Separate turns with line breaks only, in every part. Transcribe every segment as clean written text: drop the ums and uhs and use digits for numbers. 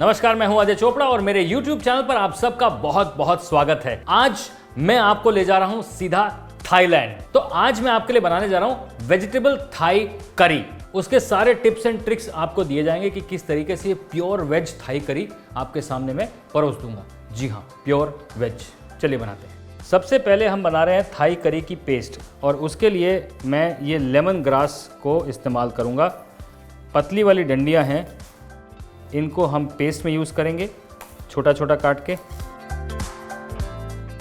नमस्कार, मैं हूं अजय चोपड़ा और मेरे YouTube चैनल पर आप सबका बहुत बहुत स्वागत है। आज मैं आपको ले जा रहा हूं सीधा थाईलैंड। तो आज मैं आपके लिए बनाने जा रहा हूं वेजिटेबल थाई करी। उसके सारे टिप्स एंड ट्रिक्स आपको दिए जाएंगे कि किस तरीके से ये प्योर वेज थाई करी आपके सामने मैं परोस दूंगा। जी हाँ, प्योर वेज। चलिए बनाते हैं। सबसे पहले हम बना रहे हैं थाई करी की पेस्ट और उसके लिए मैं ये लेमन ग्रास को इस्तेमाल करूंगा। पतली वाली डंडियां हैं, इनको हम पेस्ट में यूज़ करेंगे छोटा छोटा काट के।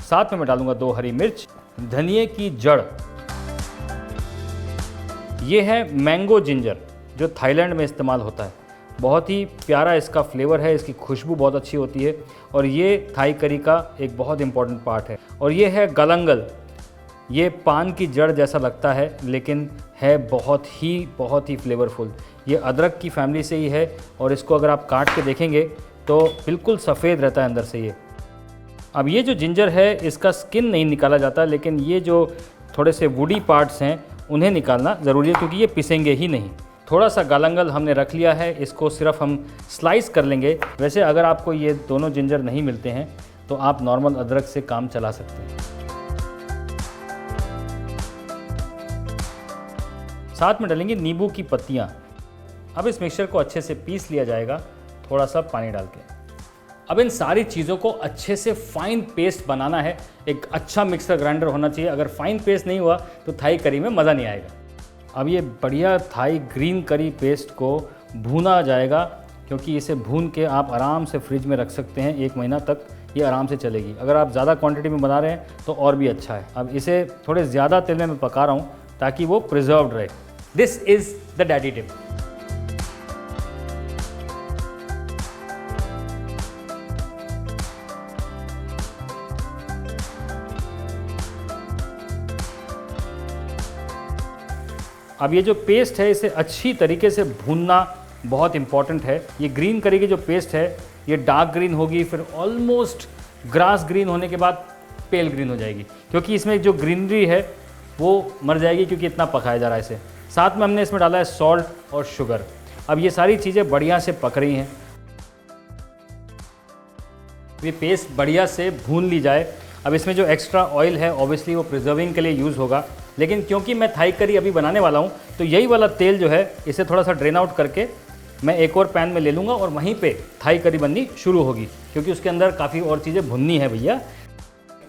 साथ में मैं डालूंगा 2 हरी मिर्च, धनिए की जड़, ये है मैंगो जिंजर जो थाईलैंड में इस्तेमाल होता है। बहुत ही प्यारा इसका फ्लेवर है, इसकी खुशबू बहुत अच्छी होती है और ये थाई करी का एक बहुत इंपॉर्टेंट पार्ट है। और ये है गलंगल, ये पान की जड़ जैसा लगता है लेकिन है बहुत ही फ्लेवरफुल। ये अदरक की फैमिली से ही है और इसको अगर आप काट के देखेंगे तो बिल्कुल सफ़ेद रहता है अंदर से ये। अब ये जो जिंजर है इसका स्किन नहीं निकाला जाता, लेकिन ये जो थोड़े से वुडी पार्ट्स हैं उन्हें निकालना ज़रूरी है क्योंकि ये पिसेंगे ही नहीं। थोड़ा सा गलंगल हमने रख लिया है, इसको सिर्फ हम स्लाइस कर लेंगे। वैसे अगर आपको ये दोनों जिंजर नहीं मिलते हैं तो आप नॉर्मल अदरक से काम चला सकते हैं। साथ में डालेंगे नींबू की पत्तियाँ। अब इस मिक्सचर को अच्छे से पीस लिया जाएगा थोड़ा सा पानी डाल के। अब इन सारी चीज़ों को अच्छे से फाइन पेस्ट बनाना है। एक अच्छा मिक्सर ग्राइंडर होना चाहिए। अगर फाइन पेस्ट नहीं हुआ तो थाई करी में मज़ा नहीं आएगा। अब ये बढ़िया थाई ग्रीन करी पेस्ट को भूना जाएगा क्योंकि इसे भून के आप आराम से फ्रिज में रख सकते हैं। 1 महीना तक ये आराम से चलेगी। अगर आप ज़्यादा क्वांटिटी में बना रहे हैं तो और भी अच्छा है। अब इसे थोड़े ज़्यादा तेल में मैं पका रहा हूँ ताकि वो प्रिजर्व्ड रहे। This is the daddy tip. अब ये जो पेस्ट है इसे अच्छी तरीके से भूनना बहुत इंपॉर्टेंट है। ये ग्रीन करी की जो पेस्ट है ये डार्क ग्रीन होगी, फिर ऑलमोस्ट ग्रास ग्रीन होने के बाद पेल ग्रीन हो जाएगी क्योंकि इसमें जो ग्रीनरी है वो मर जाएगी क्योंकि इतना पकाया जा रहा है इसे। साथ में हमने इसमें डाला है सॉल्ट और शुगर। अब ये सारी चीज़ें बढ़िया से पक रही हैं। ये पेस्ट बढ़िया से भून ली जाए। अब इसमें जो एक्स्ट्रा ऑयल है ऑब्वियसली वो प्रिजर्विंग के लिए यूज़ होगा, लेकिन क्योंकि मैं थाई करी अभी बनाने वाला हूँ तो यही वाला तेल जो है इसे थोड़ा सा ड्रेन आउट करके मैं एक और पैन में ले लूँगा और वहीं पे थाई करी बननी शुरू होगी क्योंकि उसके अंदर काफ़ी और चीज़ें भुननी है। भैया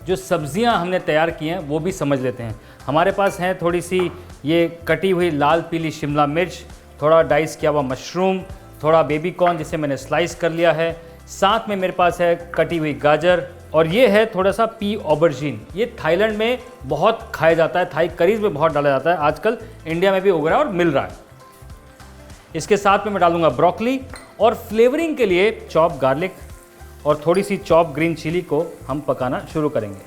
जो सब्जियां हमने तैयार की हैं वो भी समझ लेते हैं। हमारे पास हैं थोड़ी सी ये कटी हुई लाल पीली शिमला मिर्च, थोड़ा डाइस किया हुआ मशरूम, थोड़ा बेबी कॉर्न जिसे मैंने स्लाइस कर लिया है। साथ में मेरे पास है कटी हुई गाजर और ये है थोड़ा सा पी ऑबरजीन। ये थाईलैंड में बहुत खाया जाता है, थाई करीज में बहुत डाला जाता है। आजकल इंडिया में भी उग रहा है और मिल रहा है। इसके साथ में मैं डालूंगा ब्रोकली और फ्लेवरिंग के लिए चॉप गार्लिक और थोड़ी सी चॉप ग्रीन चिली को हम पकाना शुरू करेंगे।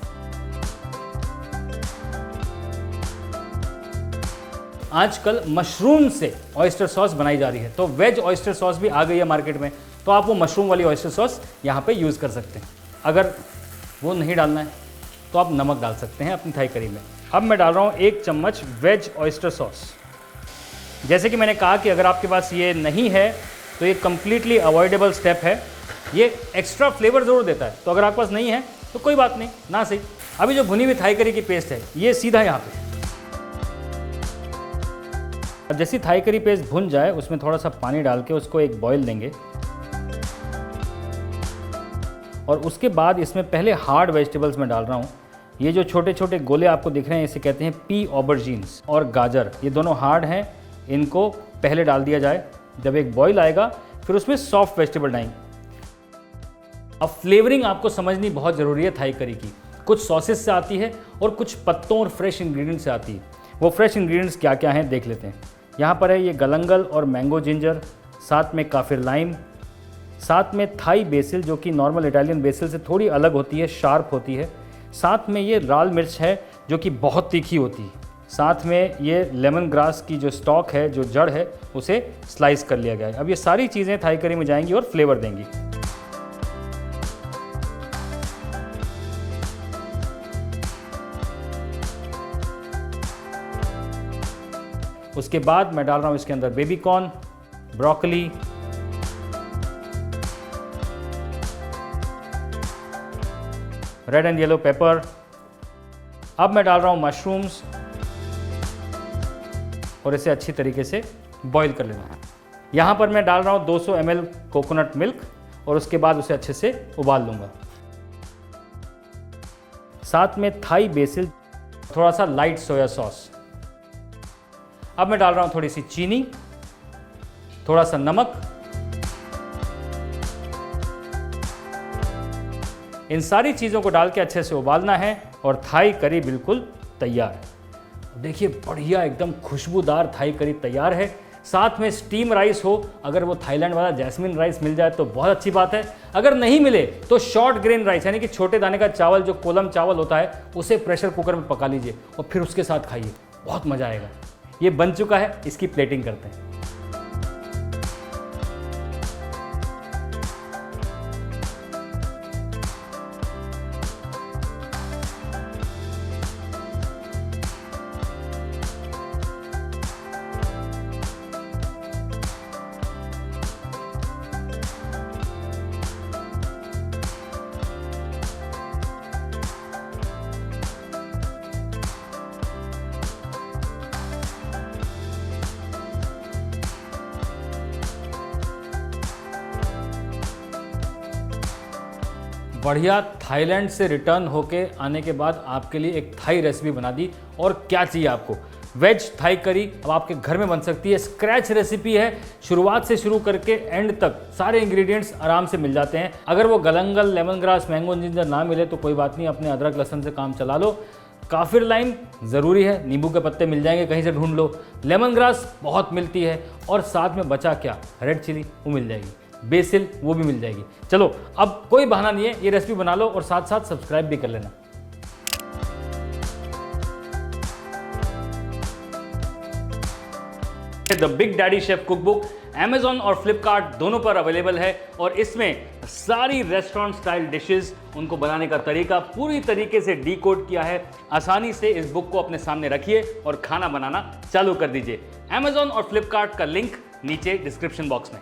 आजकल मशरूम से ऑयस्टर सॉस बनाई जा रही है, तो वेज ऑयस्टर सॉस भी आ गई है मार्केट में, तो आप वो मशरूम वाली ऑयस्टर सॉस यहाँ पे यूज़ कर सकते हैं। अगर वो नहीं डालना है तो आप नमक डाल सकते हैं अपनी थाई करी में। अब मैं डाल रहा हूँ 1 चम्मच वेज ऑयस्टर सॉस। जैसे कि मैंने कहा कि अगर आपके पास ये नहीं है तो ये कम्प्लीटली अवॉइडेबल स्टेप है। ये एक्स्ट्रा फ्लेवर ज़रूर देता है, तो अगर आपके पास नहीं है तो कोई बात नहीं, ना सही। अभी जो भुनी हुई थाई करी की पेस्ट है ये सीधा यहाँ पे। अब जैसी थाई करी पेस्ट भुन जाए उसमें थोड़ा सा पानी डाल के उसको एक बॉईल देंगे और उसके बाद इसमें पहले हार्ड वेजिटेबल्स में डाल रहा हूँ। ये जो छोटे छोटे गोले आपको दिख रहे हैं इसे कहते हैं पी ऑबरजीन्स और गाजर। ये दोनों हार्ड हैं, इनको पहले डाल दिया जाए। जब एक बॉईल आएगा फिर उसमें सॉफ्ट वेजिटेबल डालेंगे। अब फ्लेवरिंग आपको समझनी बहुत ज़रूरी है थाई करी की। कुछ सॉसेस से आती है और कुछ पत्तों और फ्रेश इंग्रेडिएंट्स से आती है। वो फ्रेश इंग्रेडिएंट्स क्या क्या हैं देख लेते हैं। यहाँ पर है ये गलंगल और मैंगो जिंजर, साथ में काफिर लाइम, साथ में थाई बेसिल जो कि नॉर्मल इटालियन बेसिल से थोड़ी अलग होती है, शार्प होती है। साथ में ये लाल मिर्च है जो कि बहुत तीखी होती है। साथ में ये लेमन ग्रास की जो स्टॉक है, जो जड़ है, उसे स्लाइस कर लिया गया है। अब ये सारी चीज़ें थाई करी में जाएंगी और फ्लेवर देंगी। उसके बाद मैं डाल रहा हूँ इसके अंदर baby corn, broccoli, red and yellow paper. अब मैं डाल रहा हूँ मशरूम्स और इसे अच्छी तरीके से बॉईल कर लेना। यहाँ पर मैं डाल रहा हूँ 200 ml कोकोनट मिल्क और उसके बाद उसे अच्छे से उबाल लूँगा। साथ में थाई बेसिल, थोड़ा सा लाइट सोया सॉस। अब मैं डाल रहा हूँ थोड़ी सी चीनी, थोड़ा सा नमक। इन सारी चीज़ों को डाल के अच्छे से उबालना है और थाई करी बिल्कुल तैयार। देखिए बढ़िया एकदम खुशबूदार थाई करी तैयार है। साथ में स्टीम राइस हो, अगर वो थाईलैंड वाला जैस्मिन राइस मिल जाए तो बहुत अच्छी बात है। अगर नहीं मिले तो शॉर्ट ग्रेन राइस यानी कि छोटे दाने का चावल, जो कोलम चावल होता है, उसे प्रेशर कुकर में पका लीजिए और फिर उसके साथ खाइए, बहुत मज़ा आएगा। ये बन चुका है, इसकी प्लेटिंग करते हैं। बढ़िया थाईलैंड से रिटर्न होके आने के बाद आपके लिए एक थाई रेसिपी बना दी। और क्या चाहिए आपको, वेज थाई करी अब आपके घर में बन सकती है। स्क्रैच रेसिपी है, शुरुआत से शुरू करके एंड तक सारे इंग्रेडिएंट्स आराम से मिल जाते हैं। अगर वो गलंगल, लेमन ग्रास, मैंगो जिंजर ना मिले तो कोई बात नहीं, अपने अदरक लहसुन से काम चला लो। काफिर लाइम ज़रूरी है, नींबू के पत्ते मिल जाएंगे, कहीं से ढूंढ लो। लेमन ग्रास बहुत मिलती है और साथ में बचा क्या, रेड चिली वो मिल जाएगी, बेसिल वो भी मिल जाएगी। चलो अब कोई बहाना नहीं है, ये रेसिपी बना लो और साथ साथ सब्सक्राइब भी कर लेना। The big daddy chef cookbook Amazon और Flipkart दोनों पर अवेलेबल है और इसमें सारी रेस्टोरेंट स्टाइल डिशेस, उनको बनाने का तरीका पूरी तरीके से डीकोड किया है। आसानी से इस बुक को अपने सामने रखिए और खाना बनाना चालू कर दीजिए। Amazon और Flipkart का लिंक नीचे डिस्क्रिप्शन बॉक्स में।